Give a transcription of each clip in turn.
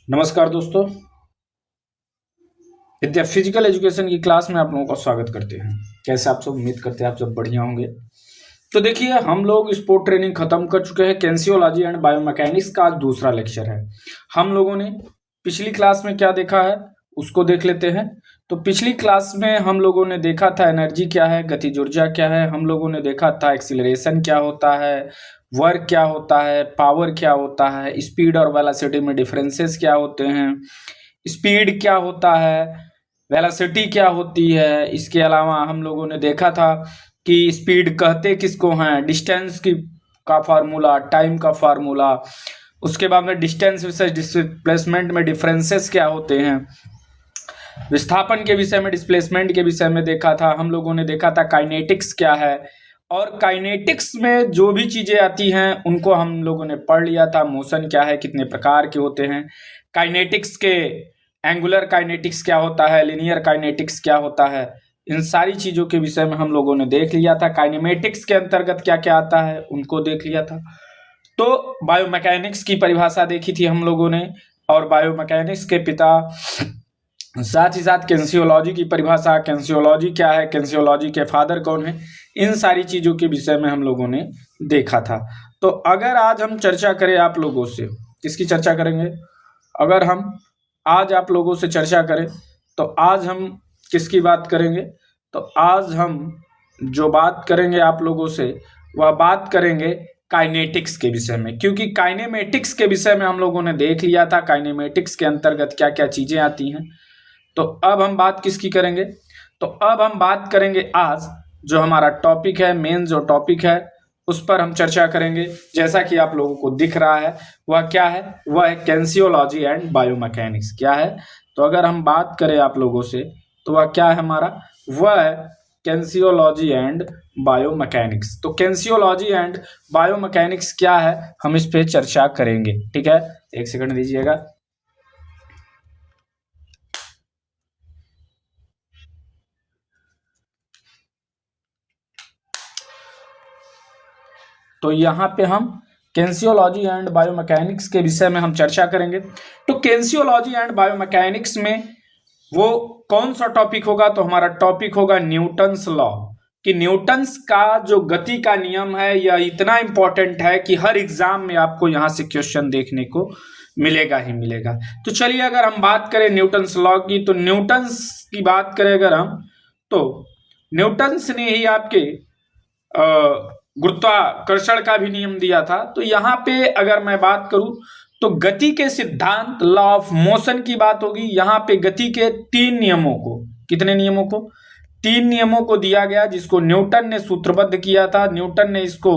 नमस्कार दोस्तों। विद्या physical education की क्लास में आप लोगों का स्वागत करते हैं। कैसे आप सब, उम्मीद करते हैं आप सब बढ़िया होंगे। तो देखिए, हम लोग स्पोर्ट ट्रेनिंग खत्म कर चुके हैं। कैंसियोलॉजी एंड बायोमैकेनिक्स का आज दूसरा लेक्चर है। हम लोगों ने पिछली क्लास में क्या देखा है उसको देख लेते हैं। तो पिछली क्लास में हम लोगों ने देखा था एनर्जी क्या है, गतिज ऊर्जा क्या है। हम लोगों ने देखा था एक्सीलरेशन क्या होता है, वर्क क्या होता है, पावर क्या होता है, स्पीड और वेलोसिटी में डिफरेंसेस क्या होते हैं, स्पीड क्या होता है, वेलोसिटी क्या होती है। इसके अलावा हम लोगों ने देखा था कि स्पीड कहते किसको हैं, डिस्टेंस की का फार्मूला, टाइम का फार्मूला। उसके बाद में डिस्टेंस वर्सेस डिस्प्लेसमेंट में डिफरेंसेस क्या होते हैं। विस्थापन के विषय में, डिस्प्लेसमेंट के विषय में देखा था। हम लोगों ने देखा था काइनेटिक्स क्या है, और काइनेटिक्स में जो भी चीजें आती हैं उनको हम लोगों ने पढ़ लिया था। मोशन क्या है, कितने प्रकार के होते हैं, काइनेटिक्स के एंगुलर काइनेटिक्स क्या होता है, लिनियर काइनेटिक्स क्या होता है, इन सारी चीजों के विषय में हम लोगों ने देख लिया था। काइनेमेटिक्स के अंतर्गत क्या क्या आता है उनको देख लिया था। तो बायोमैकेनिक्स की परिभाषा देखी थी हम लोगों ने, और बायोमैकेनिक्स के पिता साथ ही साथ कैंसियोलॉजी की परिभाषा, कैंसियोलॉजी क्या है, कैंसियोलॉजी के फादर कौन है, इन सारी चीजों के विषय में हम लोगों ने देखा था। तो अगर आज हम चर्चा करें आप लोगों से, किसकी चर्चा करेंगे? अगर हम आज आप लोगों से चर्चा करें तो आज हम किसकी बात करेंगे? तो आज हम जो बात करेंगे आप लोगों से वह बात करेंगे काइनेटिक्स के विषय में, क्योंकि काइनेमेटिक्स के विषय में हम लोगों ने देख लिया था काइनेमेटिक्स के अंतर्गत क्या क्या चीजें आती हैं। तो अब हम बात किसकी करेंगे? तो अब हम बात करेंगे आज जो हमारा टॉपिक है, मेन जो टॉपिक है उस पर हम चर्चा करेंगे। जैसा कि आप लोगों को दिख रहा है वह क्या है, वह है कैंसियोलॉजी एंड बायोमैकेनिक्स। क्या है? तो अगर हम बात करें आप लोगों से तो वह क्या है हमारा, वह है कैंसियोलॉजी एंड बायोमैकेनिक्स। तो कैंसियोलॉजी एंड बायोमैकेनिक्स क्या है हम इस पे चर्चा करेंगे। ठीक है, एक सेकंड दीजिएगा। तो यहाँ पे हम कैंसियोलॉजी एंड बायोमैकेनिक्स के विषय में हम चर्चा करेंगे। तो कैंसियोलॉजी एंड बायोमैकेनिक्स में वो कौन सा टॉपिक होगा? तो हमारा टॉपिक होगा न्यूटन्स लॉ। कि न्यूटन्स का जो गति का नियम है यह इतना इंपॉर्टेंट है कि हर एग्जाम में आपको यहाँ से क्वेश्चन देखने को मिलेगा ही मिलेगा। तो चलिए, अगर हम बात करें न्यूटन्स लॉ की, तो न्यूटन्स की बात करें अगर हम, तो न्यूटन्स ने ही आपके गुरुत्वाकर्षण का भी नियम दिया था। तो यहाँ पे अगर मैं बात करूं तो गति के सिद्धांत, लॉ ऑफ मोशन की बात होगी। यहाँ पे गति के 3 नियमों को, कितने नियमों को? 3 नियमों को दिया गया, जिसको न्यूटन ने सूत्रबद्ध किया था। न्यूटन ने इसको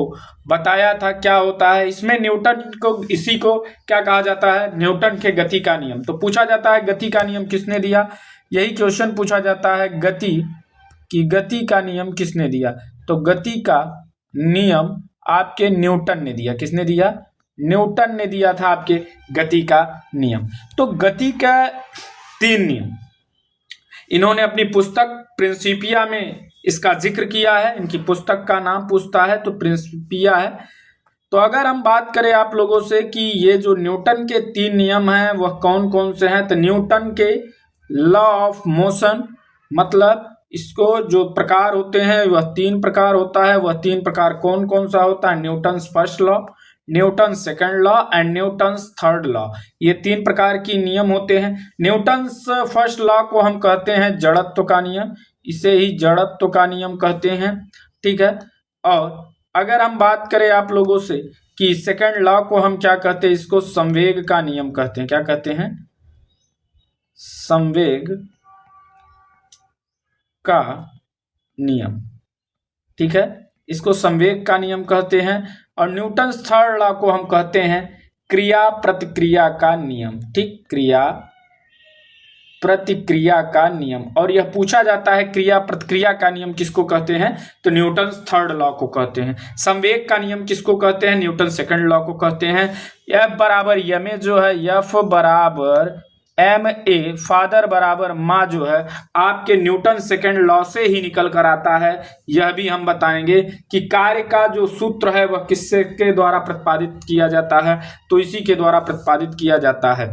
बताया था क्या होता है। इसमें न्यूटन को, इसी को क्या कहा जाता है? न्यूटन के गति का नियम। तो पूछा जाता है गति का नियम किसने दिया, यही क्वेश्चन पूछा जाता है, गति का नियम किसने दिया? तो गति का नियम आपके न्यूटन ने दिया। किसने दिया? न्यूटन ने दिया था आपके गति का नियम। तो गति का 3 नियम इन्होंने अपनी पुस्तक प्रिंसिपिया में इसका जिक्र किया है। इनकी पुस्तक का नाम पूछता है तो प्रिंसिपिया है। तो अगर हम बात करें आप लोगों से कि ये जो न्यूटन के 3 नियम हैं वह कौन कौन से हैं, तो न्यूटन के लॉ ऑफ मोशन, मतलब इसको जो प्रकार होते हैं वह 3 प्रकार होता है। वह 3 प्रकार कौन कौन सा होता है? Newton's first law, Newton's second law and Newton's third law. ये 3 प्रकार की नियम होते हैं। न्यूटन्स फर्स्ट लॉ को हम कहते हैं जड़त्व का नियम, इसे ही जड़त्व का नियम कहते हैं। ठीक है। और अगर हम बात करें आप लोगों से कि सेकंड लॉ को हम क्या कहते हैं, इसको संवेग का नियम कहते हैं। क्या कहते हैं? संवेग का नियम। ठीक है, इसको संवेग का नियम कहते हैं। और न्यूटन्स थर्ड लॉ को हम कहते हैं क्रिया प्रतिक्रिया का नियम। ठीक, क्रिया प्रतिक्रिया का नियम। और यह पूछा जाता है क्रिया प्रतिक्रिया का नियम किसको कहते हैं, तो न्यूटन्स थर्ड लॉ को कहते हैं। संवेग का नियम किसको कहते हैं? न्यूटन सेकंड लॉ को कहते हैं। एफ बराबर यमे जो है, एफ बराबर एम ए, फादर बराबर माँ जो है आपके न्यूटन सेकंड लॉ से ही निकल कर आता है। यह भी हम बताएंगे कि कार्य का जो सूत्र है वह किसके द्वारा प्रतिपादित किया जाता है, तो इसी के द्वारा प्रतिपादित किया जाता है।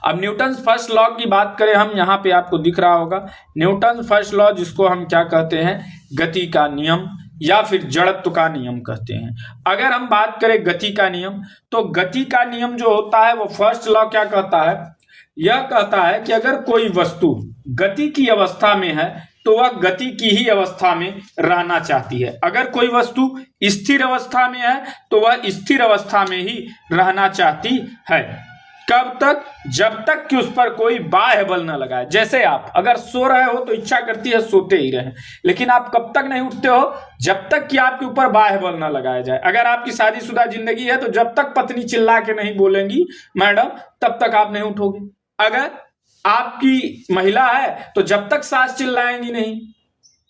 अब न्यूटन फर्स्ट लॉ की बात करें हम, यहाँ पे आपको दिख रहा होगा न्यूटन फर्स्ट लॉ, जिसको हम क्या कहते हैं, गति का नियम या फिर जड़त्व का नियम कहते हैं। अगर हम बात करें गति का नियम, तो गति का नियम जो होता है वो फर्स्ट लॉ क्या कहता है, यह कहता है कि अगर कोई वस्तु गति की अवस्था में है तो वह गति की ही अवस्था में रहना चाहती है। अगर कोई वस्तु स्थिर अवस्था में है तो वह स्थिर अवस्था में ही रहना चाहती है। कब तक, जब तक कि उस पर कोई बाह्य बल न लगाए। जैसे आप अगर सो रहे हो तो इच्छा करती है सोते ही रहे, लेकिन आप कब तक नहीं उठते हो, जब तक कि आपके ऊपर बाह्य बल न लगाया जाए। अगर आपकी शादीशुदा जिंदगी है तो जब तक पत्नी चिल्ला के नहीं बोलेंगी मैडम, तब तक आप नहीं उठोगे। अगर आपकी महिला है तो जब तक सास चिल्लाएंगी नहीं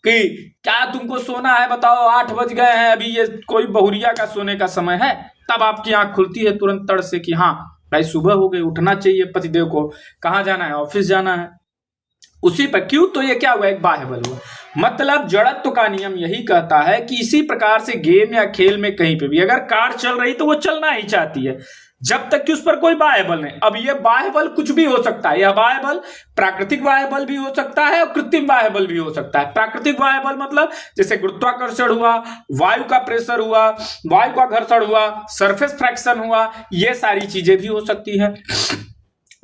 कि क्या तुमको सोना है, बताओ 8 बज गए हैं, अभी ये कोई बहुरिया का सोने का समय है, तब आपकी आंख खुलती है तुरंत तड़ से कि हाँ भाई सुबह हो गई, उठना चाहिए पतिदेव को, कहाँ जाना है, ऑफिस जाना है। उसी पर क्यों, तो ये क्या हुआ, एक बाह्य बल हुआ। मतलब जड़त्व का नियम यही कहता है कि इसी प्रकार से गेम या खेल में कहीं पे भी अगर कार चल रही तो वो चलना ही चाहती है जब तक कि उस पर कोई बाह्य बल नहीं। अब ये बाह्य बल कुछ भी हो सकता है, यह बाह्य बल प्राकृतिक बाह्य बल भी हो सकता है और कृत्रिम बाह्य बल भी हो सकता है। प्राकृतिक बाह्य बल मतलब जैसे गुरुत्वाकर्षण हुआ, वायु का प्रेशर हुआ, वायु का घर्षण हुआ, सरफेस फ्रैक्शन हुआ, ये सारी चीजें भी हो सकती है।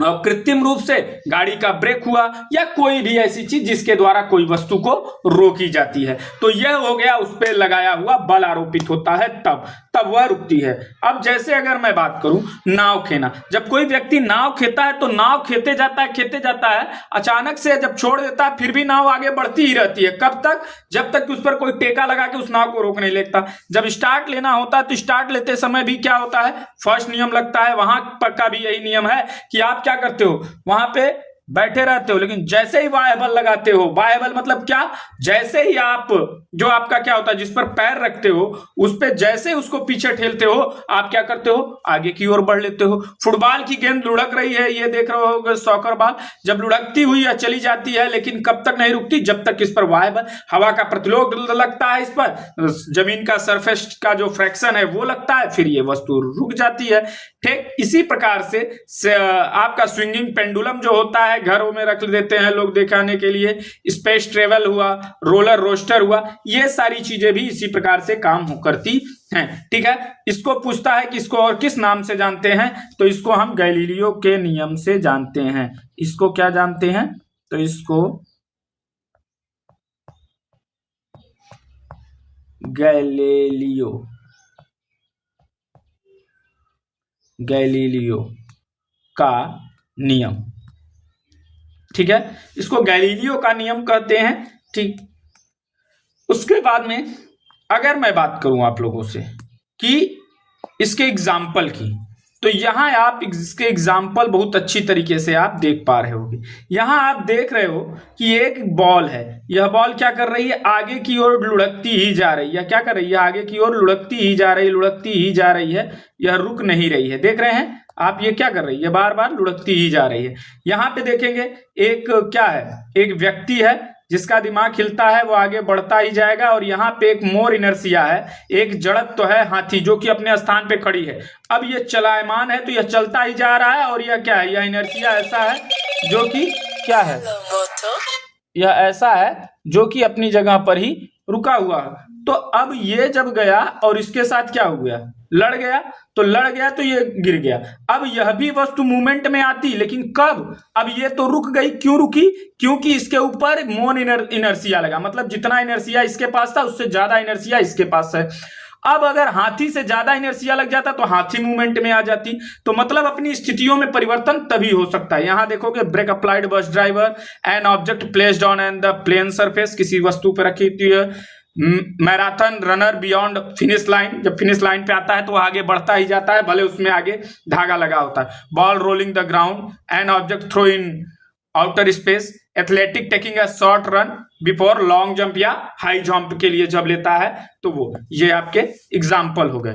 और कृत्रिम रूप से गाड़ी का ब्रेक हुआ या कोई भी ऐसी चीज जिसके द्वारा कोई वस्तु को रोकी जाती है, तो यह हो गया उस पर लगाया हुआ बल आरोपित होता है, तब वह रुकती है। अब जैसे अगर मैं बात करूं नाव खेना, जब कोई व्यक्ति नाव खेता है तो नाव खेते जाता है, अचानक से जब छोड़ देता है फिर भी नाव आगे बढ़ती ही रहती है। कब तक, जब तक कि उस पर कोई टेका लगा के उस नाव को रोक नहीं लेता। जब स्टार्ट लेना होता है तो स्टार्ट लेते समय भी क्या होता है, फर्स्ट नियम लगता है, वहां पर का भी यही नियम है कि आप क्या करते हो, वहां पे बैठे रहते हो, लेकिन जैसे ही बाह्य बल लगाते हो, बाह्य बल मतलब क्या, जैसे ही आप जो आपका क्या होता है जिस पर पैर रखते हो उस पे जैसे उसको पीछे ठेलते हो, आप क्या करते हो, आगे की ओर बढ़ लेते हो। फुटबॉल की गेंद लुढ़क रही है, ये देख रहे हो सॉकर बॉल, जब लुढ़कती हुई या चली जाती है लेकिन कब तक नहीं रुकती, जब तक इस पर बाह्य बल, हवा का प्रतिरोध लगता है, इस पर जमीन का सरफेस का जो फ्रैक्शन है वो लगता है, फिर ये वस्तु रुक जाती है। ठीक इसी प्रकार से आपका स्विंगिंग पेंडुलम जो होता है घरों में रख देते हैं लोग दिखाने के लिए, स्पेस ट्रेवल हुआ, रोलर रोस्टर हुआ, ये सारी चीजें भी इसी प्रकार से काम करती हैं। ठीक है, इसको पूछता है कि इसको और किस नाम से जानते हैं, तो इसको हम गैलीलियो के नियम से जानते हैं। इसको क्या जानते हैं, तो इसको गैलीलियो का नियम। ठीक है, इसको गैलीलियो का नियम कहते हैं। ठीक, उसके बाद में अगर मैं बात करूं आप लोगों से कि इसके एग्जाम्पल की, तो यहां आप इसके एग्जाम्पल बहुत अच्छी तरीके से आप देख पा रहे होंगे। यहां आप देख रहे हो कि एक बॉल है, यह बॉल क्या कर रही है, आगे की ओर लुढ़कती ही जा रही है। क्या कर रही है, आगे की ओर लुढ़कती ही जा रही है, यह रुक नहीं रही है। देख रहे हैं आप, ये क्या कर रही है, बार बार लुढ़कती ही जा रही है। यहां पे देखेंगे एक क्या है, एक व्यक्ति है जिसका दिमाग हिलता है, वो आगे बढ़ता ही जाएगा, और यहाँ पे एक मोर इनर्शिया है, एक जड़त्व तो है हाथी जो कि अपने स्थान पे खड़ी है। अब ये चलायमान है तो यह चलता ही जा रहा है, और यह क्या है, यह इनर्शिया ऐसा है जो कि क्या है, यह ऐसा है जो कि अपनी जगह पर ही रुका हुआ है। तो अब ये जब गया और इसके साथ क्या हो गया, लड़ गया तो ये गिर गया। अब यह भी वस्तु मूवमेंट में आती, लेकिन कब, अब ये तो रुक गई। क्यों रुकी, क्योंकि इसके ऊपर मोन इनर्शिया लगा, मतलब जितना इनर्शिया इसके पास था उससे ज्यादा इनर्शिया इसके पास है। अब अगर हाथी से ज्यादा इनर्शिया लग जाता तो हाथी मूवमेंट में आ जाती। तो मतलब अपनी स्थितियों में परिवर्तन तभी हो सकता है। यहां देखोगे brake applied bus driver, an object placed on an the plane surface, किसी वस्तु पर रखी होती है। Marathon runner beyond finish line, जब फिनिश लाइन पे आता है तो आगे बढ़ता ही जाता है, भले उसमें आगे धागा लगा होता है। Ball rolling the ground, an object throw in outer space, athletic taking a short run before long jump या हाई जंप के लिए जब लेता है तो वो, ये आपके एग्जाम्पल हो गए।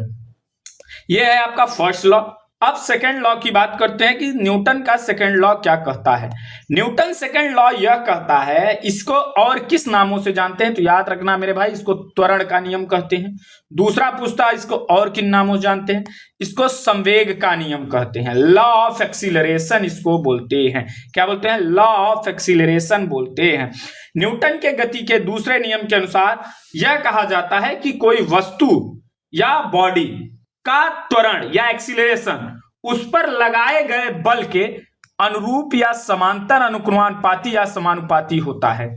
ये है आपका फर्स्ट लॉ। अब सेकंड लॉ की बात करते हैं कि न्यूटन का सेकंड लॉ क्या कहता है। न्यूटन सेकंड लॉ यह कहता है, इसको और किस नामों से जानते हैं तो याद रखना मेरे भाई, इसको त्वरण का नियम कहते हैं। दूसरा पूछता है इसको और किन नामों से जानते हैं, इसको संवेग का नियम कहते हैं, लॉ ऑफ एक्सीलरेशन इसको बोलते हैं। क्या बोलते हैं? लॉ ऑफ एक्सीलरेशन बोलते हैं। न्यूटन के गति के दूसरे नियम के अनुसार यह कहा जाता है कि कोई वस्तु या बॉडी का त्वरण या एक्सीलरेशन उस पर लगाए गए बल के अनुरूप या समांतर अनुक्रमानुपाती या समानुपाती होता है।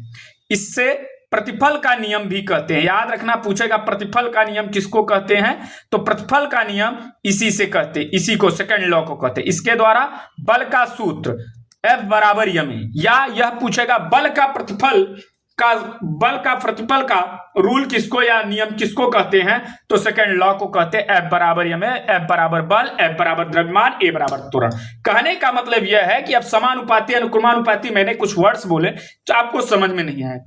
इससे प्रतिफल का नियम भी कहते हैं। याद रखना, पूछेगा प्रतिफल का नियम किसको कहते हैं, तो प्रतिफल का नियम इसी से कहते हैं, इसी को सेकंड लॉ को कहते हैं। इसके द्वारा बल का सूत्र F बराबर ma, या यह पूछेगा बल का प्रतिफल का रूल किसको या नियम किसको कहते हैं, तो सेकंड लॉ को कहते हैं F बराबर ma, F बराबर बल, F बराबर द्रव्यमान, A बराबर त्वरण। कहने का मतलब यह है कि अब समानुपाती अनुक्रमानुपाती मैंने कुछ वर्ड्स बोले जो आपको समझ में नहीं आए,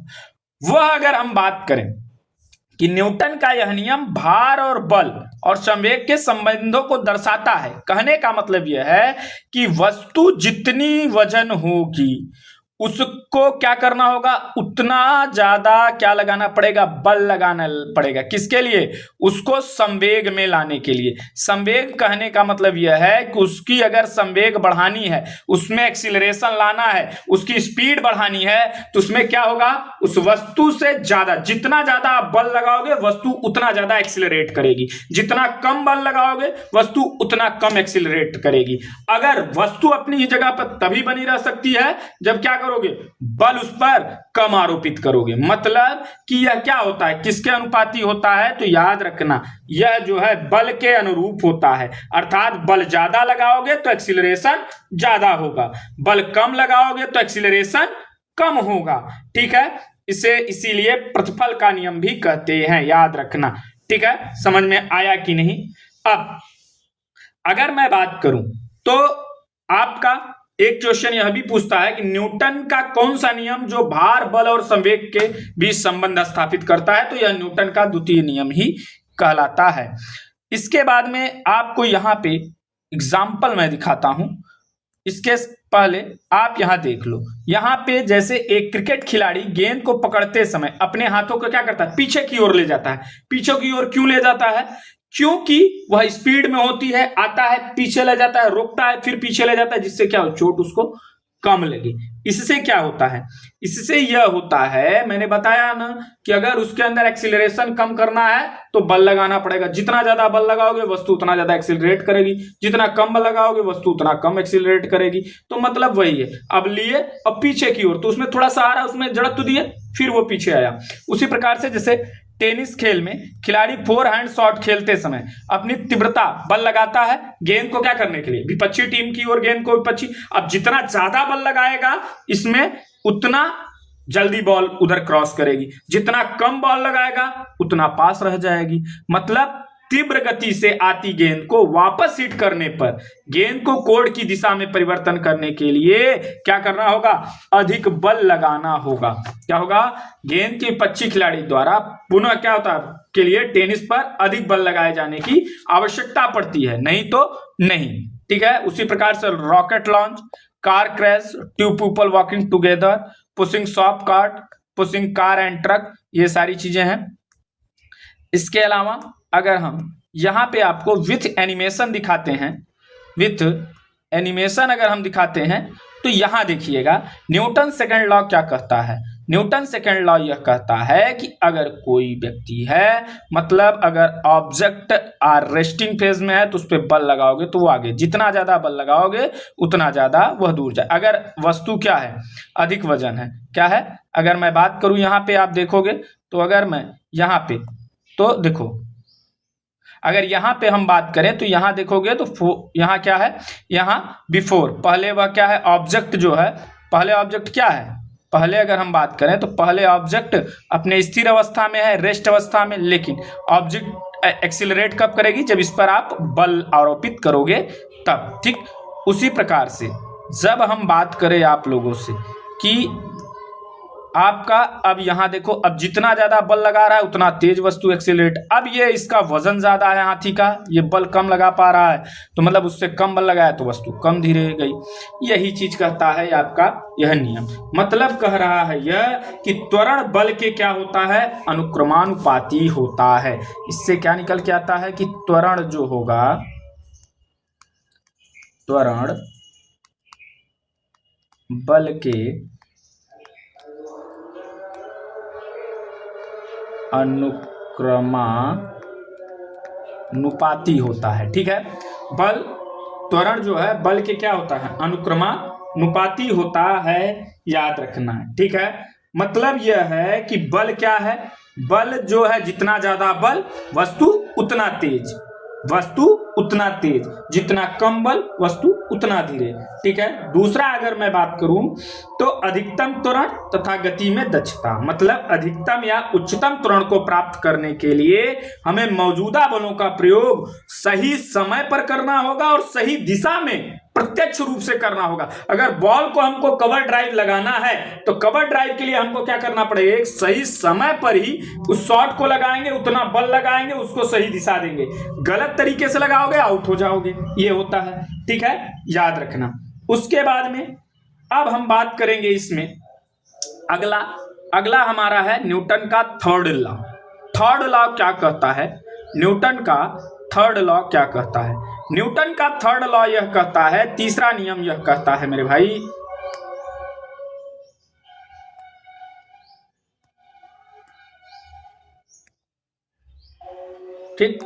वह अगर हम बात करें कि न्यूटन का यह नियम भार और बल और संवेग के संबंधों को दर्शाता है। कहने का मतलब यह है कि वस्तु जितनी वजन होगी उसको क्या करना होगा, उतना ज्यादा क्या लगाना पड़ेगा, बल लगाना पड़ेगा। किसके लिए? उसको संवेग में लाने के लिए। संवेग कहने का मतलब यह है कि उसकी अगर संवेग बढ़ानी है, उसमें एक्सीलरेशन लाना है, उसकी स्पीड बढ़ानी है, तो उसमें क्या होगा, उस वस्तु से ज्यादा, जितना ज्यादा आप बल लगाओगे वस्तु उतना ज्यादा एक्सीलरेट करेगी, जितना कम बल लगाओगे वस्तु उतना कम एक्सीलरेट करेगी। अगर वस्तु अपनी ही जगह पर तभी बनी रह सकती है जब क्या करोगे, बल उस पर कम आरोपित करोगे। मतलब कि यह क्या होता है, किसके अनुपाती होता है, तो याद रखना यह जो है बल के अनुरूप होता है। अर्थात बल ज्यादा लगाओगे तो एक्सीलरेशन ज्यादा होगा, बल कम लगाओगे तो एक्सीलरेशन कम होगा। ठीक है, इसे इसीलिए प्रतिफल का नियम भी कहते हैं, याद रखना। ठीक है, समझ में आया कि नहीं। अब अगर मैं बात करूं तो आपका एक क्वेश्चन यह भी पूछता है कि न्यूटन का कौन सा नियम जो भार, बल और संवेग के बीच संबंध स्थापित करता है, तो यह न्यूटन का द्वितीय नियम ही कहलाता है। इसके बाद में आपको यहाँ पे एग्जाम्पल मैं दिखाता हूं। इसके पहले आप यहां देख लो, यहां पे जैसे एक क्रिकेट खिलाड़ी गेंद को पकड़ते समय अपने हाथों को क्या करता है, पीछे की ओर ले जाता है। पीछे की ओर क्यों ले जाता है? क्योंकि वह स्पीड में होती है, आता है, पीछे ले जाता है, रोकता है, फिर पीछे ले जाता है, जिससे क्या हो, चोट उसको कम लगे। इससे क्या होता है, इससे यह होता है, मैंने बताया ना कि अगर उसके अंदर एक्सीलरेशन कम करना है तो बल लगाना पड़ेगा। जितना ज्यादा बल लगाओगे वस्तु उतना ज्यादा एक्सीलरेट करेगी, जितना कम बल लगाओगे वस्तु उतना कम एक्सीलरेट करेगी। तो मतलब वही है। अब लिए अब पीछे की ओर, तो उसमें थोड़ा सहारा, उसमें जड़त्व दिए, फिर वो पीछे आया। उसी प्रकार से जैसे टेनिस खेल में खिलाड़ी फोर हैंड शॉट खेलते समय अपनी तीव्रता बल लगाता है गेंद को क्या करने के लिए, विपक्षी टीम की ओर गेंद को विपक्षी। अब जितना ज्यादा बल लगाएगा इसमें उतना जल्दी बॉल उधर क्रॉस करेगी, जितना कम बॉल लगाएगा उतना पास रह जाएगी। मतलब तीव्र गति से आती गेंद को वापस हिट करने पर गेंद को कोर्ट की दिशा में परिवर्तन करने के लिए क्या करना होगा, अधिक बल लगाना होगा। क्या होगा, गेंद के विपक्षी खिलाड़ी द्वारा पुनः क्या होता है के लिए टेनिस पर अधिक बल लगाए जाने की आवश्यकता पड़ती है, नहीं तो नहीं। ठीक है, उसी प्रकार से rocket launch, car crash, two people walking together, pushing shop cart, pushing car and truck, ये सारी चीजें हैं। इसके अलावा अगर हम यहाँ पे आपको विथ एनिमेशन दिखाते हैं, विथ एनिमेशन अगर हम दिखाते हैं तो यहाँ देखिएगा न्यूटन सेकंड लॉ क्या कहता है। न्यूटन सेकंड लॉ यह कहता है कि अगर कोई व्यक्ति है, मतलब अगर ऑब्जेक्ट आर रेस्टिंग फेज में है तो उस पर बल लगाओगे तो वो आगे, जितना ज्यादा बल लगाओगे उतना ज्यादा वह दूर जाए। अगर वस्तु क्या है, अधिक वजन है, क्या है, अगर मैं बात करूं यहाँ पे आप देखोगे तो अगर मैं यहाँ पे तो देखो, अगर यहाँ पे हम बात करें तो यहाँ देखोगे तो यहाँ क्या है, यहाँ बिफोर, पहले वह क्या है, ऑब्जेक्ट जो है, पहले ऑब्जेक्ट क्या है, पहले अगर हम बात करें तो पहले ऑब्जेक्ट अपने स्थिर अवस्था में है, रेस्ट अवस्था में, लेकिन ऑब्जेक्ट एक्सीलरेट कब करेगी, जब इस पर आप बल आरोपित करोगे तब। ठीक उसी प्रकार से जब हम बात करें आप लोगों से कि आपका, अब यहां देखो, अब जितना ज्यादा बल लगा रहा है उतना तेज वस्तु एक्सीलरेट। अब ये इसका वजन ज्यादा है हाथी का, ये बल कम लगा पा रहा है, तो मतलब उससे कम बल लगाया तो वस्तु कम धीरे गई। यही चीज कहता है आपका यह नियम। मतलब कह रहा है यह कि त्वरण बल के क्या होता है, अनुक्रमानुपाती होता है। इससे क्या निकल के आता है कि त्वरण जो होगा, त्वरण बल के अनुक्रमानुपाती होता है। ठीक है, बल, त्वरण जो है बल के क्या होता है, अनुक्रमानुपाती होता है, याद रखना है। ठीक है, मतलब यह है कि बल क्या है, बल जो है जितना ज्यादा बल वस्तु उतना तेज, वस्तु उतना तेज, जितना कम बल वस्तु उतना धीरे। ठीक है, दूसरा अगर मैं बात करूं तो अधिकतम त्वरण तथा गति में दक्षता, मतलब अधिकतम या उच्चतम त्वरण को प्राप्त करने के लिए हमें मौजूदा बलों का प्रयोग सही समय पर करना होगा और सही दिशा में प्रत्यक्ष रूप से करना होगा। अगर बॉल को हमको कवर ड्राइव लगाना है तो कवर ड्राइव के लिए हमको क्या करना पड़ेगा, एक सही समय पर ही उस शॉट को लगाएंगे, उतना बल लगाएंगे, उसको सही दिशा देंगे। गलत तरीके से लगाओगे आउट हो जाओगे, ये होता है। ठीक है, याद रखना। उसके बाद में अब हम बात करेंगे इसमें अगला हमारा है न्यूटन का थर्ड लॉ। थर्ड लॉ क्या कहता है, न्यूटन का थर्ड लॉ क्या कहता है, न्यूटन का थर्ड लॉ यह कहता है, तीसरा नियम यह कहता है मेरे भाई, ठीक,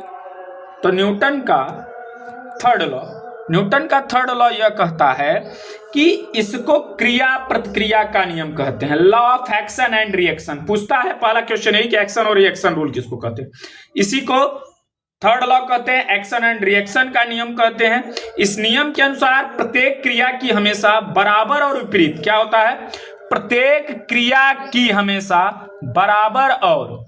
तो न्यूटन का थर्ड लॉ यह कहता है कि इसको क्रिया प्रतिक्रिया का नियम कहते हैं, law of action and reaction. पूछता है पहला क्वेश्चन यही कि एक्शन और रिएक्शन रूल किसको कहते हैं, इसी को थर्ड लॉ कहते हैं, एक्शन एंड रिएक्शन का नियम कहते हैं। इस नियम के अनुसार प्रत्येक क्रिया की हमेशा बराबर और विपरीत क्या होता है, प्रत्येक क्रिया की हमेशा बराबर और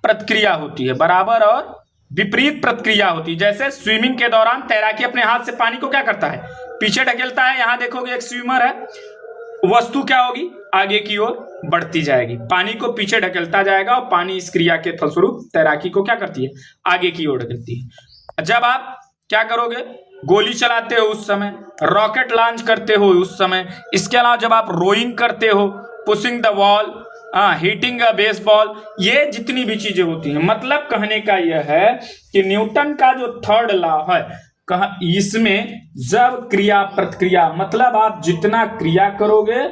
प्रतिक्रिया होती है, बराबर और विपरीत प्रतिक्रिया होती है। जैसे स्विमिंग के दौरान तैराकी अपने हाथ से पानी को क्या करता है, पीछे ढकेलता है। यहां देखोगे एक स्विमर है, वस्तु क्या होगी, आगे की ओर बढ़ती जाएगी, पानी को पीछे ढकेलता जाएगा और पानी इस क्रिया के फलस्वरूप तैराकी को क्या करती है, आगे की ओर ढकेलती है। जब आप क्या करोगे, गोली चलाते हो उस समय, रॉकेट लॉन्च करते हो उस समय, इसके अलावा जब आप रोइंग करते हो, pushing the wall, hitting a baseball, ये जितनी भी चीजें होती हैं। मतलब कहने का यह है कि न्यूटन का जो थर्ड लॉ है, इसमें जब क्रिया प्रतिक्रिया, मतलब आप जितना क्रिया करोगे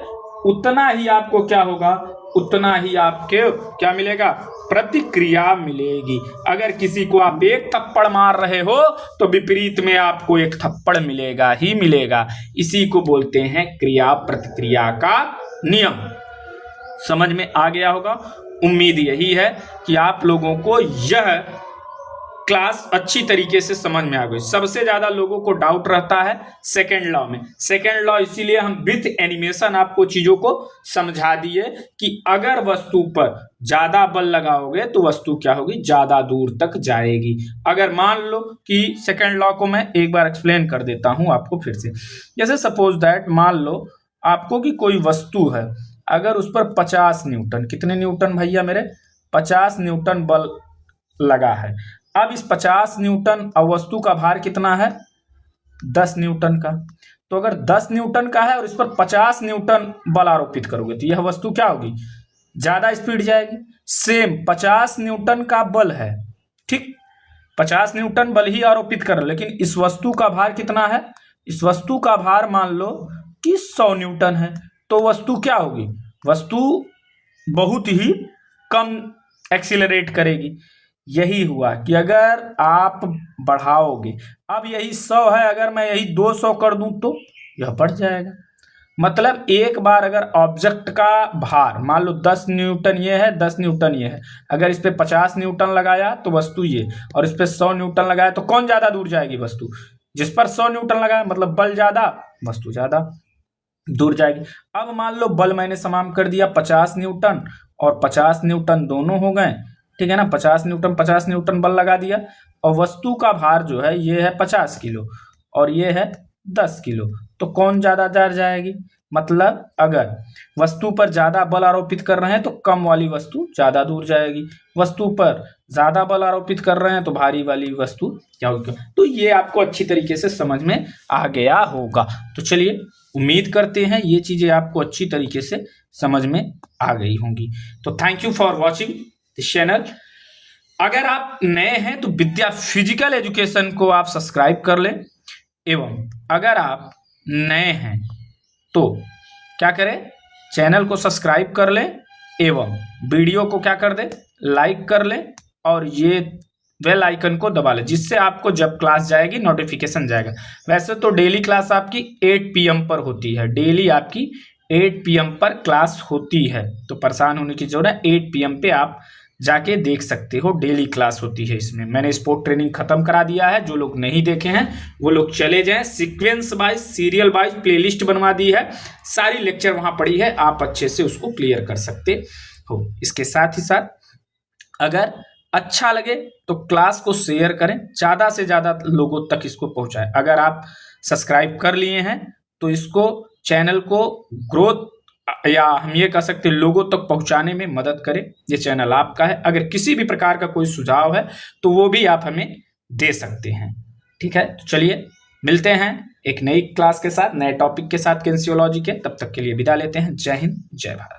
उतना ही आपको क्या होगा, उतना ही आपके क्या मिलेगा, प्रतिक्रिया मिलेगी। अगर किसी को आप एक थप्पड़ मार रहे हो तो विपरीत में आपको एक थप्पड़ मिलेगा ही मिलेगा। इसी को बोलते हैं क्रिया प्रतिक्रिया का नियम। समझ में आ गया होगा। उम्मीद यही है कि आप लोगों को यह क्लास अच्छी तरीके से समझ में आ गई। सबसे ज्यादा लोगों को डाउट रहता है सेकेंड लॉ में। सेकेंड लॉ इसीलिए हम विथ एनिमेशन आपको चीजों को समझा दिए कि अगर वस्तु पर ज्यादा बल लगाओगे तो वस्तु क्या होगी, ज्यादा दूर तक जाएगी। अगर मान लो कि सेकेंड लॉ को मैं एक बार एक्सप्लेन कर देता हूं आपको फिर से। जैसे सपोज दैट, मान लो आपको कि कोई वस्तु है, अगर उस पर 50 न्यूटन, कितने न्यूटन भैया मेरे, 50 न्यूटन बल लगा है। अब इस 50 न्यूटन वस्तु का भार कितना है, 10 न्यूटन का। तो अगर 10 न्यूटन का है और इस पर 50 न्यूटन बल आरोपित करोगे तो यह वस्तु क्या होगी, ज्यादा स्पीड जाएगी। सेम 50 न्यूटन का बल है, ठीक, 50 न्यूटन बल ही आरोपित कर, लेकिन इस वस्तु का भार कितना है, इस वस्तु का भार मान लो कि 100 न्यूटन है। तो वस्तु क्या होगी, वस्तु बहुत ही कम एक्सीलरेट करेगी। यही हुआ कि अगर आप बढ़ाओगे, अब यही 100 है, अगर मैं यही 200 कर दूं तो यह बढ़ जाएगा। मतलब एक बार अगर ऑब्जेक्ट का भार मान लो 10 न्यूटन ये है, 10 न्यूटन ये है, अगर इस पे 50 न्यूटन लगाया तो वस्तु ये, और इस पे 100 न्यूटन लगाया तो कौन ज्यादा दूर जाएगी, वस्तु। जिस पर 100 न्यूटन लगाया मतलब बल ज्यादा, वस्तु ज्यादा दूर जाएगी। अब मान लो बल मैंने समान कर दिया 50 न्यूटन और 50 न्यूटन दोनों हो गए, ठीक है ना, 50 न्यूटन बल लगा दिया, और वस्तु का भार जो है ये है 50 किलो और ये है 10 किलो, तो कौन ज्यादा दूर जाएगी, मतलब अगर वस्तु पर ज्यादा बल आरोपित कर रहे हैं तो कम वाली वस्तु ज्यादा दूर जाएगी, वस्तु पर ज्यादा बल आरोपित कर रहे हैं तो भारी वाली वस्तु क्या होगी। तो ये आपको अच्छी तरीके से समझ में आ गया होगा। तो चलिए उम्मीद करते हैं ये चीजें आपको अच्छी तरीके से समझ में आ गई होंगी। तो thank you for watching this channel. अगर आप नए हैं तो विद्या फिजिकल एजुकेशन को आप सब्सक्राइब कर लें, एवं अगर आप नए हैं तो क्या करें, चैनल को सब्सक्राइब कर लें एवं वीडियो को क्या कर दें, लाइक कर लें और ये बेल आइकन को दबा लें, जिससे आपको जब क्लास जाएगी नोटिफिकेशन जाएगा। वैसे तो डेली क्लास आपकी 8 PM पर होती है, डेली आपकी 8 PM पर क्लास होती है, तो परेशान होने की जरूरत है। 8 PM पे आप जाके देख सकते हो, डेली क्लास होती है। इसमें मैंने स्पोर्ट ट्रेनिंग खत्म करा दिया है, जो लोग नहीं देखे हैं वो लोग चले जाएं। Sequence wise, serial wise playlist बनवा दी है, सारी लेक्चर वहां पड़ी है, आप अच्छे से उसको क्लियर कर सकते हो। इसके साथ ही साथ अगर अच्छा लगे तो क्लास को शेयर करें, ज्यादा से ज्यादा लोगों तक इसको पहुंचाएं। अगर आप सब्सक्राइब कर लिए हैं तो इसको चैनल को ग्रोथ या हम ये कह सकते हैं लोगों तक पहुंचाने में मदद करें। ये चैनल आपका है, अगर किसी भी प्रकार का कोई सुझाव है तो वो भी आप हमें दे सकते हैं। ठीक है, तो चलिए मिलते हैं एक नई क्लास के साथ, नए टॉपिक के साथ किनेसियोलॉजी के। तब तक के लिए विदा लेते हैं। जय हिंद, जय भारत।